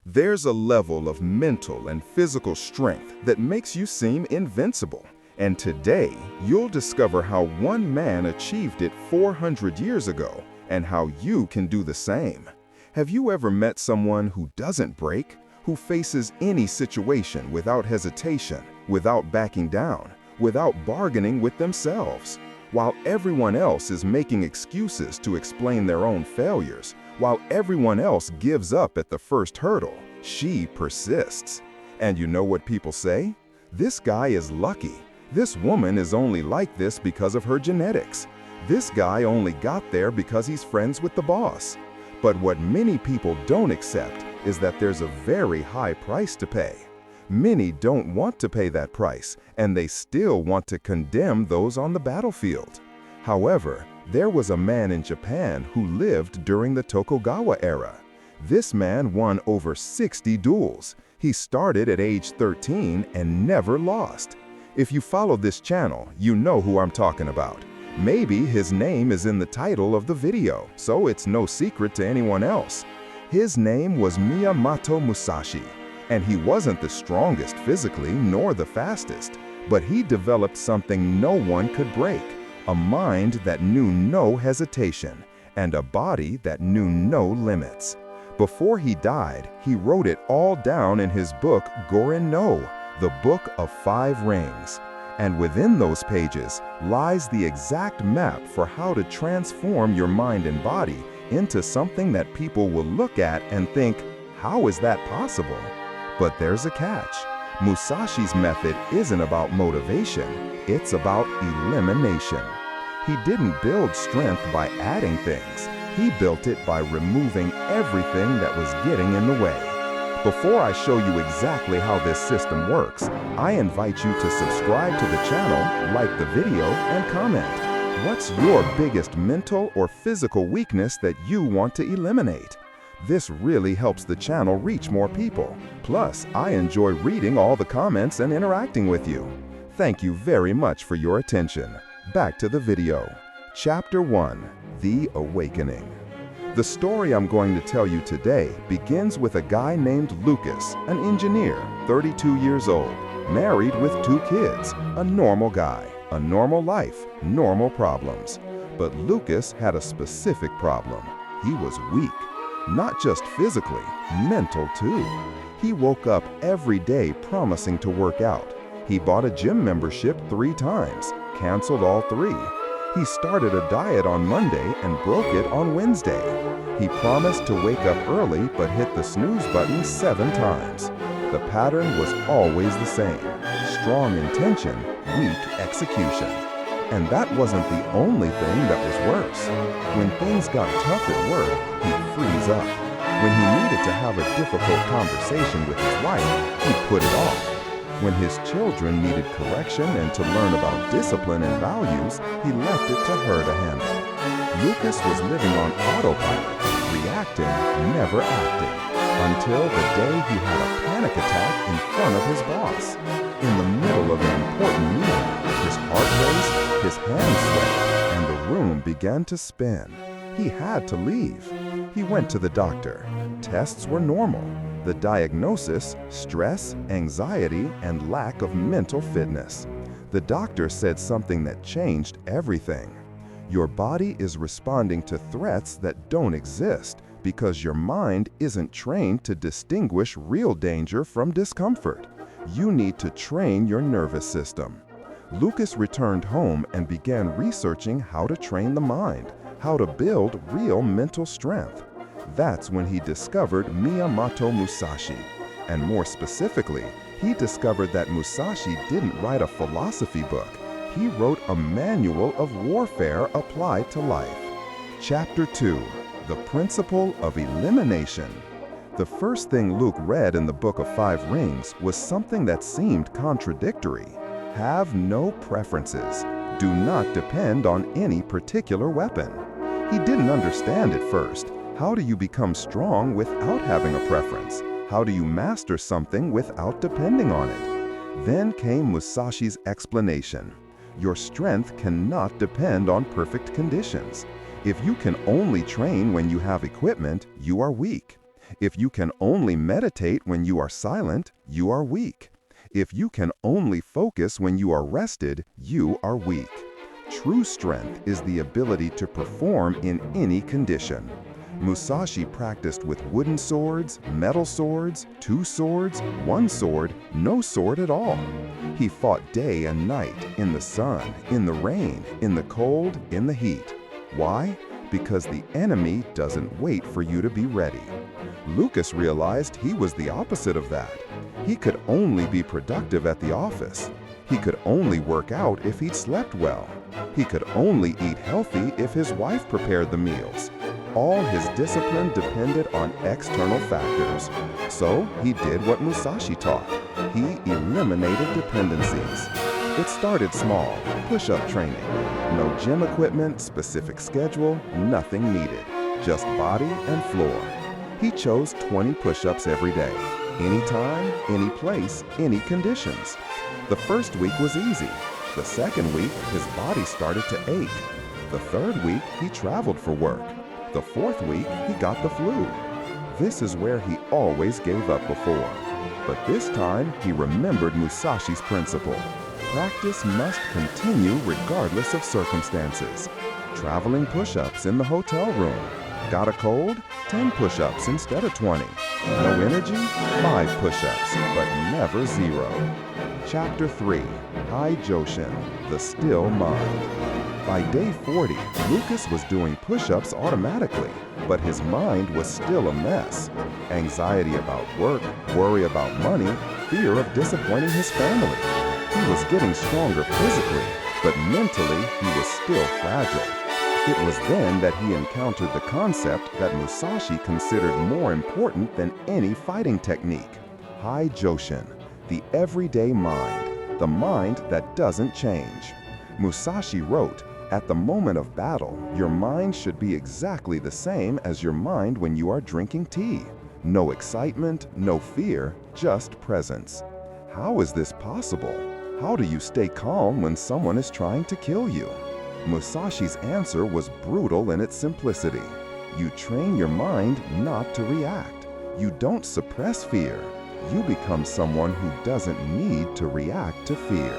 There's a level of mental and physical strength that makes you seem invincible. And today, you'll discover how one man achieved it 400 years ago and how you can do the same. Have you ever met someone who doesn't break, who faces any situation without hesitation, without backing down, without bargaining with themselves? While everyone else is making excuses to explain their own failures, while everyone else gives up at the first hurdle, she persists. And you know what people say? This guy is lucky. This woman is only like this because of her genetics. This guy only got there because he's friends with the boss. But what many people don't accept is that there's a very high price to pay. Many don't want to pay that price, and they still want to condemn those on the battlefield. However, there was a man in Japan who lived during the Tokugawa era. This man won over 60 duels. He started at age 13 and never lost. If you follow this channel, you know who I'm talking about. Maybe his name is in the title of the video, so it's no secret to anyone else. His name was Miyamoto Musashi, and he wasn't the strongest physically nor the fastest, but he developed something no one could break. A mind that knew no hesitation, and a body that knew no limits. Before he died, he wrote it all down in his book Gorin no, the Book of 5 Rings. And within those pages lies the exact map for how to transform your mind and body into something that people will look at and think, how is that possible? But there's a catch. Musashi's method isn't about motivation, it's about elimination. He didn't build strength by adding things. He built it by removing everything that was getting in the way. Before I show you exactly how this system works, I invite you to subscribe to the channel, like the video, and comment. What's your biggest mental or physical weakness that you want to eliminate? This really helps the channel reach more people. Plus, I enjoy reading all the comments and interacting with you. Thank you very much for your attention. Back to the video. Chapter 1: The Awakening. The story I'm going to tell you today begins with a guy named Lucas, an engineer, 32 years old, married with 2 kids, a normal guy, a normal life, normal problems. But Lucas had a specific problem. He was weak. Not just physically, mental too. He woke up every day promising to work out. He bought a gym membership 3 times, canceled all 3. He started a diet on Monday and broke it on Wednesday. He promised to wake up early but hit the snooze button 7 times. The pattern was always the same. Strong intention, weak execution. And that wasn't the only thing that was worse. When things got tough at work, he'd freeze up. When he needed to have a difficult conversation with his wife, he'd put it off. When his children needed correction and to learn about discipline and values, he left it to her to handle. Lucas was living on autopilot, reacting, never acting, until the day he had a panic attack in front of his boss. In the middle of an important meeting, his heart raced, his hands sweated, and the room began to spin. He had to leave. He went to the doctor. Tests were normal. The diagnosis: stress, anxiety, and lack of mental fitness. The doctor said something that changed everything. Your body is responding to threats that don't exist because your mind isn't trained to distinguish real danger from discomfort. You need to train your nervous system. Lucas returned home and began researching how to train the mind, how to build real mental strength. That's when he discovered Miyamoto Musashi. And more specifically, he discovered that Musashi didn't write a philosophy book. He wrote a manual of warfare applied to life. Chapter 2: The Principle of Elimination. The first thing Luke read in the Book of 5 Rings was something that seemed contradictory. Have no preferences. Do not depend on any particular weapon. He didn't understand at first. How do you become strong without having a preference? How do you master something without depending on it? Then came Musashi's explanation. Your strength cannot depend on perfect conditions. If you can only train when you have equipment, you are weak. If you can only meditate when you are silent, you are weak. If you can only focus when you are rested, you are weak. True strength is the ability to perform in any condition. Musashi practiced with wooden swords, metal swords, 2 swords, 1 sword, no sword at all. He fought day and night, in the sun, in the rain, in the cold, in the heat. Why? Because the enemy doesn't wait for you to be ready. Lucas realized he was the opposite of that. He could only be productive at the office. He could only work out if he'd slept well. He could only eat healthy if his wife prepared the meals. All his discipline depended on external factors. So he did what Musashi taught. He eliminated dependencies. It started small, push-up training. No gym equipment, specific schedule, nothing needed. Just body and floor. He chose 20 push-ups every day. Anytime, any place, any conditions. The first week was easy. The second week, his body started to ache. The third week, he traveled for work. The fourth week, he got the flu. This is where he always gave up before. But this time, he remembered Musashi's principle. Practice must continue regardless of circumstances. Traveling push-ups in the hotel room. Got a cold? 10 push-ups instead of 20. No energy? 5 push-ups, but never 0. Chapter 3, High Joshin, the Still Mind. By day 40, Lucas was doing push-ups automatically, but his mind was still a mess. Anxiety about work, worry about money, fear of disappointing his family. He was getting stronger physically, but mentally he was still fragile. It was then that he encountered the concept that Musashi considered more important than any fighting technique. High Joshin, the everyday mind, the mind that doesn't change. Musashi wrote, "At the moment of battle, your mind should be exactly the same as your mind when you are drinking tea. No excitement, no fear, just presence." How is this possible? How do you stay calm when someone is trying to kill you? Musashi's answer was brutal in its simplicity. You train your mind not to react. You don't suppress fear. You become someone who doesn't need to react to fear.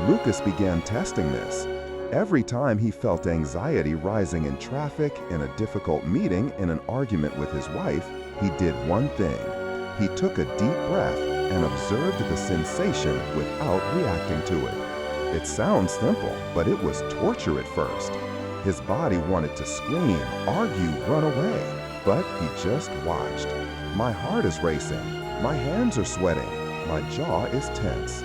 Lucas began testing this. Every time he felt anxiety rising in traffic, in a difficult meeting, in an argument with his wife, he did one thing. He took a deep breath and observed the sensation without reacting to it. It sounds simple, but it was torture at first. His body wanted to scream, argue, run away, but he just watched. My heart is racing. My hands are sweating. My jaw is tense.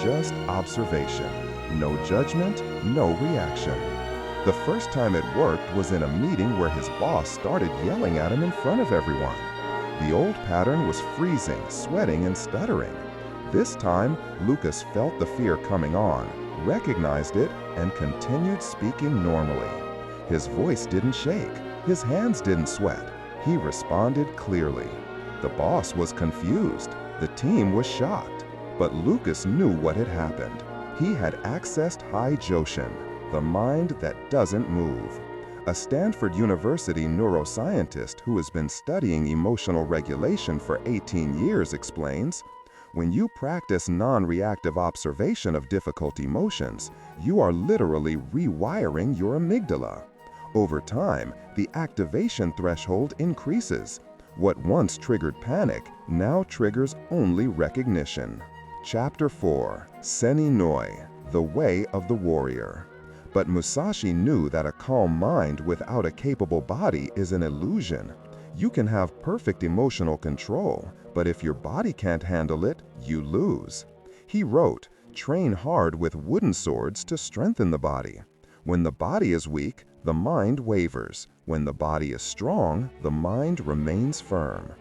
Just observation. No judgment, no reaction. The first time it worked was in a meeting where his boss started yelling at him in front of everyone. The old pattern was freezing, sweating, and stuttering. This time, Lucas felt the fear coming on, recognized it, and continued speaking normally. His voice didn't shake. His hands didn't sweat. He responded clearly. The boss was confused. The team was shocked. But Lucas knew what had happened. He had accessed High Joshin, the mind that doesn't move. A Stanford University neuroscientist who has been studying emotional regulation for 18 years explains, when you practice non-reactive observation of difficult emotions, you are literally rewiring your amygdala. Over time, the activation threshold increases. What once triggered panic now triggers only recognition. Chapter 4, Seni Noi, the Way of the Warrior. But Musashi knew that a calm mind without a capable body is an illusion. You can have perfect emotional control, but if your body can't handle it, you lose. He wrote, "Train hard with wooden swords to strengthen the body. When the body is weak, the mind wavers. When the body is strong, the mind remains firm."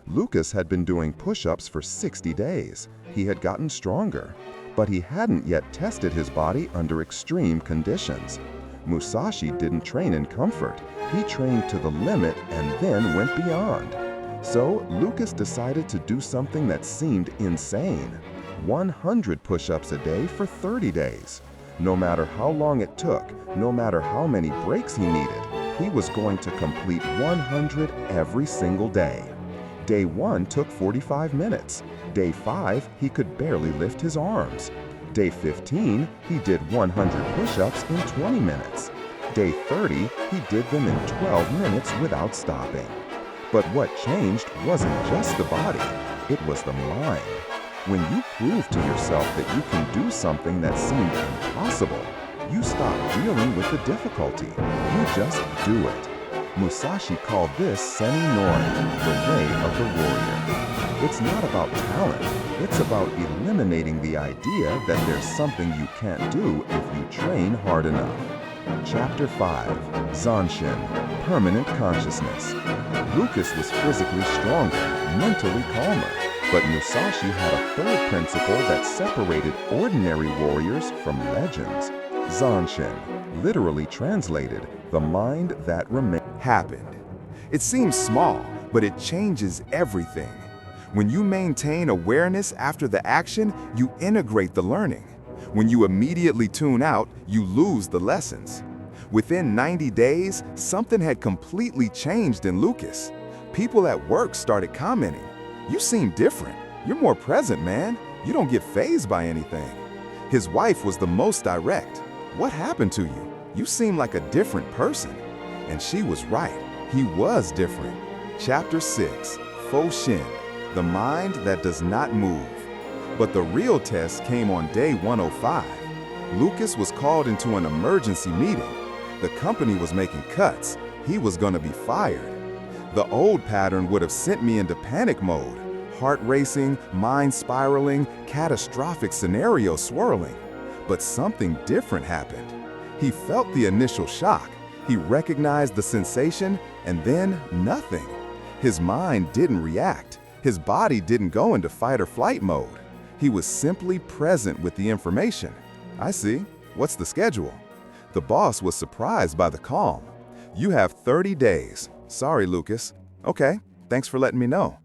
Lucas had been doing push-ups for 60 days. He had gotten stronger, but he hadn't yet tested his body under extreme conditions. Musashi didn't train in comfort. He trained to the limit and then went beyond. So Lucas decided to do something that seemed insane. 100 push-ups a day for 30 days. No matter how long it took, no matter how many breaks he needed, he was going to complete 100 every single day. Day 1 took 45 minutes. Day 5, he could barely lift his arms. Day 15, he did 100 push-ups in 20 minutes. Day 30, he did them in 12 minutes without stopping. But what changed wasn't just the body, it was the mind. When you prove to yourself that you can do something that seemed impossible, you stop dealing with the difficulty. You just do it. Musashi called this Seni-Nori, the way of the warrior. It's not about talent, it's about eliminating the idea that there's something you can't do if you train hard enough. Chapter 5, Zanshin, Permanent Consciousness. Lucas was physically stronger, mentally calmer, but Musashi had a third principle that separated ordinary warriors from legends. Zanshin, literally translated, the mind that happened. It seems small, but it changes everything. When you maintain awareness after the action, you integrate the learning. When you immediately tune out, you lose the lessons. Within 90 days, something had completely changed in Lucas. People at work started commenting, "You seem different. You're more present, man. You don't get fazed by anything." His wife was the most direct. "What happened to you? You seem like a different person." And she was right. He was different. Chapter 6, Foshin, the mind that does not move. But the real test came on day 105. Lucas was called into an emergency meeting. The company was making cuts. He was going to be fired. The old pattern would have sent me into panic mode. Heart racing, mind spiraling, catastrophic scenario swirling. But something different happened. He felt the initial shock. He recognized the sensation, and then nothing. His mind didn't react. His body didn't go into fight or flight mode. He was simply present with the information. "I see. What's the schedule?" The boss was surprised by the calm. "You have 30 days. Sorry, Lucas." "Okay, thanks for letting me know."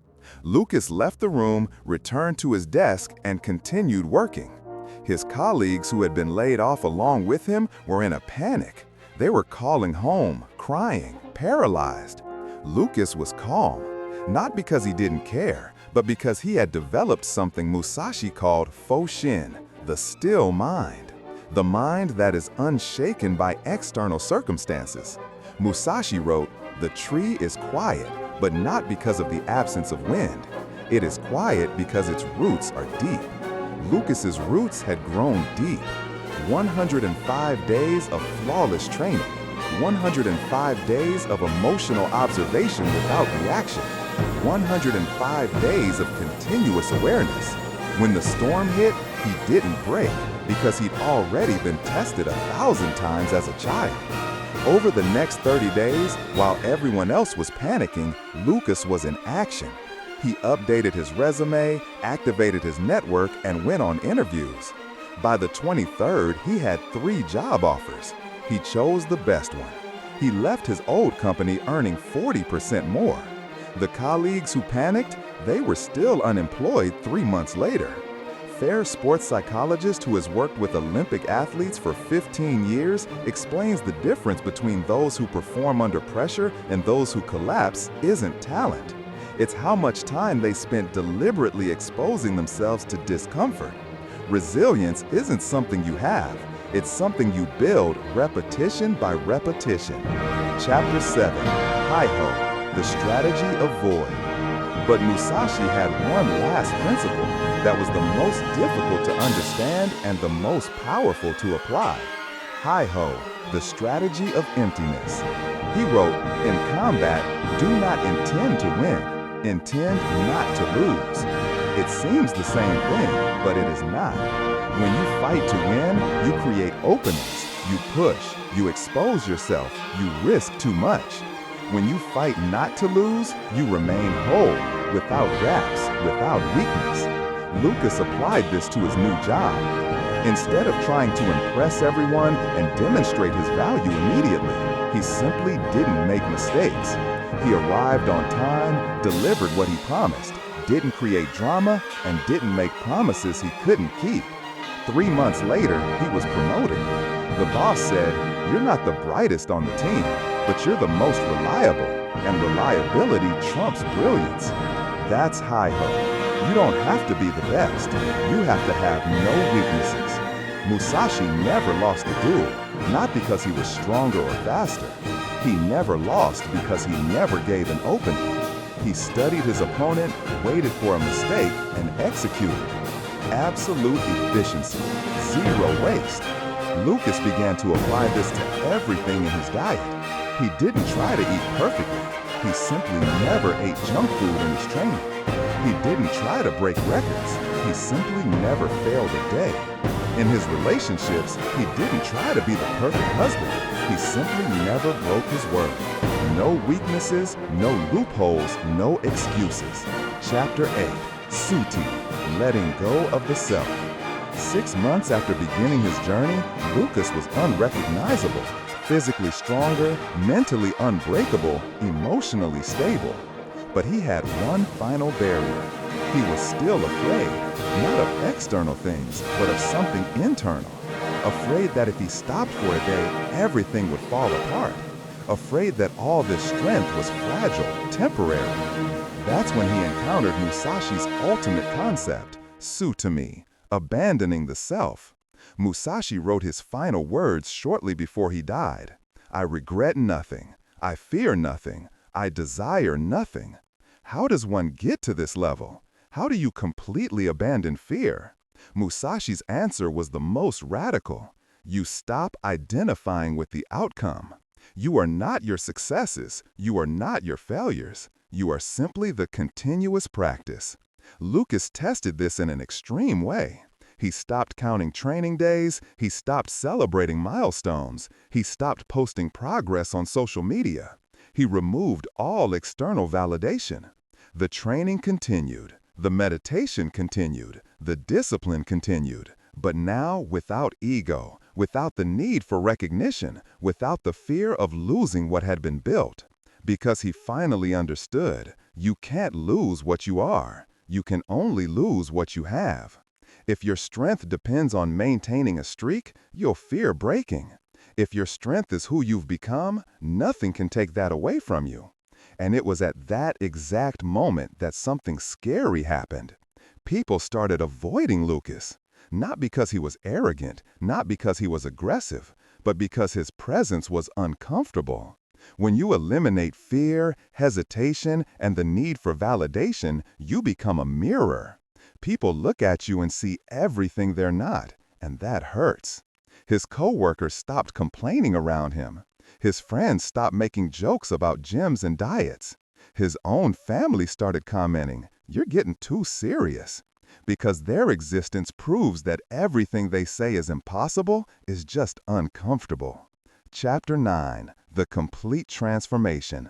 Lucas left the room, returned to his desk, and continued working. His colleagues who had been laid off along with him were in a panic. They were calling home, crying, paralyzed. Lucas was calm, not because he didn't care, but because he had developed something Musashi called Foshin, the still mind. The mind that is unshaken by external circumstances. Musashi wrote, "The tree is quiet, but not because of the absence of wind. It is quiet because its roots are deep." Lucas's roots had grown deep. 105 days of flawless training. 105 days of emotional observation without reaction. 105 days of continuous awareness. When the storm hit, he didn't break because he'd already been tested 1,000 times as a child. Over the next 30 days, while everyone else was panicking, Lucas was in action. He updated his resume, activated his network, and went on interviews. By the 23rd, he had 3 job offers. He chose the best one. He left his old company earning 40% more. The colleagues who panicked, they were still unemployed 3 months later. Fair sports psychologist who has worked with Olympic athletes for 15 years explains the difference between those who perform under pressure and those who collapse isn't talent. It's how much time they spent deliberately exposing themselves to discomfort. Resilience isn't something you have, it's something you build repetition by repetition. Chapter 7, Hi-Ho, the strategy of void. But Musashi had one last principle that was the most difficult to understand and the most powerful to apply. Hi-Ho, the strategy of emptiness. He wrote, "In combat, do not intend to win, intend not to lose." It seems the same thing, but it is not. When you fight to win, you create openings, you push, you expose yourself, you risk too much. When you fight not to lose, you remain whole, without gaps, without weakness. Lucas applied this to his new job. Instead of trying to impress everyone and demonstrate his value immediately, he simply didn't make mistakes. He arrived on time, delivered what he promised, didn't create drama, and didn't make promises he couldn't keep. 3 months later, he was promoted. The boss said, "You're not the brightest on the team, but you're the most reliable, and reliability trumps brilliance." That's hi-ho. You don't have to be the best. You have to have no weaknesses. Musashi never lost a duel, not because he was stronger or faster. He never lost because he never gave an opening. He studied his opponent, waited for a mistake, and executed. Absolute efficiency, zero waste. Lucas began to apply this to everything in his diet. He didn't try to eat perfectly. He simply never ate junk food in his training. He didn't try to break records. He simply never failed a day. In his relationships, he didn't try to be the perfect husband. He simply never broke his word. No weaknesses, no loopholes, no excuses. Chapter 8, Suti, Letting Go of the Self. 6 months after beginning his journey, Lucas was unrecognizable, physically stronger, mentally unbreakable, emotionally stable. But he had one final barrier. He was still afraid, not of external things, but of something internal. Afraid that if he stopped for a day, everything would fall apart. Afraid that all this strength was fragile, temporary. That's when he encountered Musashi's ultimate concept, Sutami, abandoning the self. Musashi wrote his final words shortly before he died. I regret nothing. I fear nothing. I desire nothing. How does one get to this level? How do you completely abandon fear? Musashi's answer was the most radical. You stop identifying with the outcome. You are not your successes. You are not your failures. You are simply the continuous practice. Lucas tested this in an extreme way. He stopped counting training days. He stopped celebrating milestones. He stopped posting progress on social media. He removed all external validation. The training continued. The meditation continued. The discipline continued. But now without ego, without the need for recognition, without the fear of losing what had been built. Because he finally understood, you can't lose what you are. You can only lose what you have. If your strength depends on maintaining a streak, you'll fear breaking. If your strength is who you've become, nothing can take that away from you. And it was at that exact moment that something scary happened. People started avoiding Lucas, not because he was arrogant, not because he was aggressive, but because his presence was uncomfortable. When you eliminate fear, hesitation, and the need for validation, you become a mirror. People look at you and see everything they're not, and that hurts. His coworkers stopped complaining around him. His friends stopped making jokes about gyms and diets. His own family started commenting, "You're getting too serious." Because their existence proves that everything they say is impossible is just uncomfortable. Chapter 9, The Complete Transformation.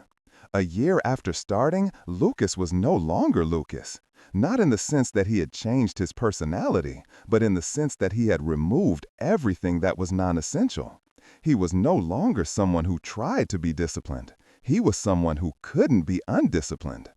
A year after starting, Lucas was no longer Lucas. Not in the sense that he had changed his personality, but in the sense that he had removed everything that was non-essential. He was no longer someone who tried to be disciplined. He was someone who couldn't be undisciplined.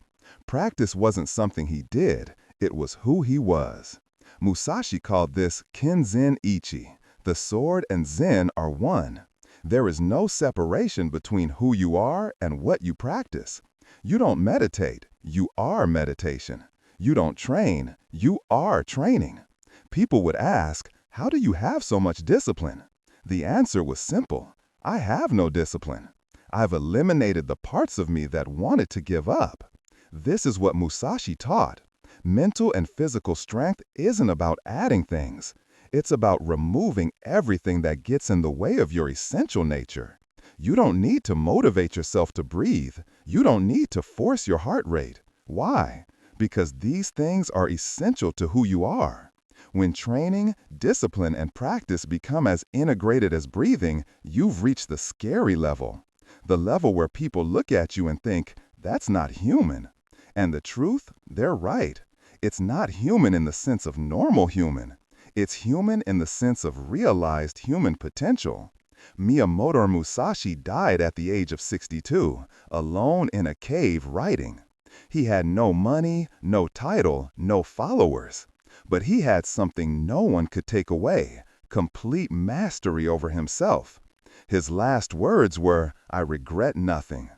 Practice wasn't something he did, it was who he was. Musashi called this Kenzen Ichi. The sword and Zen are one. There is no separation between who you are and what you practice. You don't meditate, you are meditation. You don't train, you are training. People would ask, how do you have so much discipline? The answer was simple. I have no discipline. I've eliminated the parts of me that wanted to give up. This is what Musashi taught. Mental and physical strength isn't about adding things. It's about removing everything that gets in the way of your essential nature. You don't need to motivate yourself to breathe. You don't need to force your heart rate. Why? Because these things are essential to who you are. When training, discipline, and practice become as integrated as breathing, you've reached the scary level. The level where people look at you and think, that's not human. And the truth, they're right. It's not human in the sense of normal human. It's human in the sense of realized human potential. Miyamoto Musashi died at the age of 62, alone in a cave writing. He had no money, no title, no followers. But he had something no one could take away, complete mastery over himself. His last words were, I regret nothing.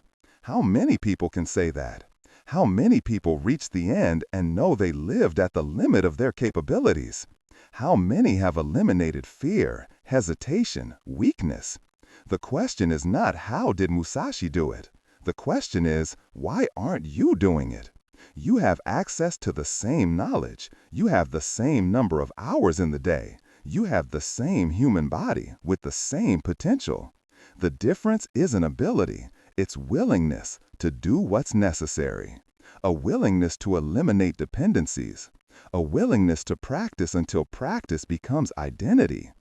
How many people can say that? How many people reach the end and know they lived at the limit of their capabilities? How many have eliminated fear, hesitation, weakness? The question is not how did Musashi do it? The question is, why aren't you doing it? You have access to the same knowledge. You have the same number of hours in the day. You have the same human body with the same potential. The difference isn't ability, it's willingness to do what's necessary. A willingness to eliminate dependencies. A willingness to practice until practice becomes identity.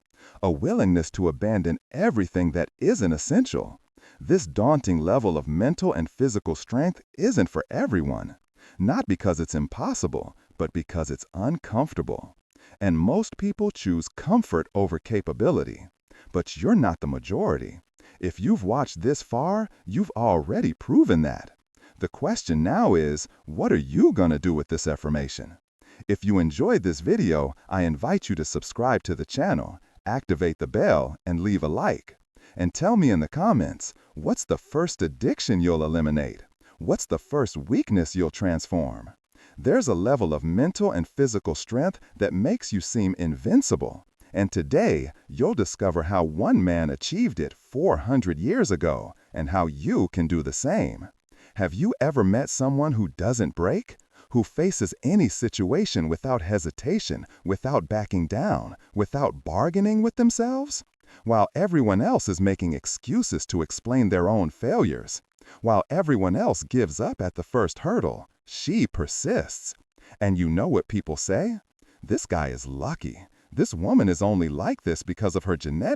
A willingness to abandon everything that isn't essential. This daunting level of mental and physical strength isn't for everyone. Not because it's impossible, but because it's uncomfortable. And most people choose comfort over capability. But you're not the majority. If you've watched this far, you've already proven that. The question now is, what are you going to do with this affirmation? If you enjoyed this video, I invite you to subscribe to the channel, activate the bell, and leave a like. And tell me in the comments, what's the first addiction you'll eliminate? What's the first weakness you'll transform? There's a level of mental and physical strength that makes you seem invincible. And today, you'll discover how one man achieved it 400 years ago and how you can do the same. Have you ever met someone who doesn't break? Who faces any situation without hesitation, without backing down, without bargaining with themselves? While everyone else is making excuses to explain their own failures. While everyone else gives up at the first hurdle, she persists. And you know what people say? This guy is lucky. This woman is only like this because of her genetics.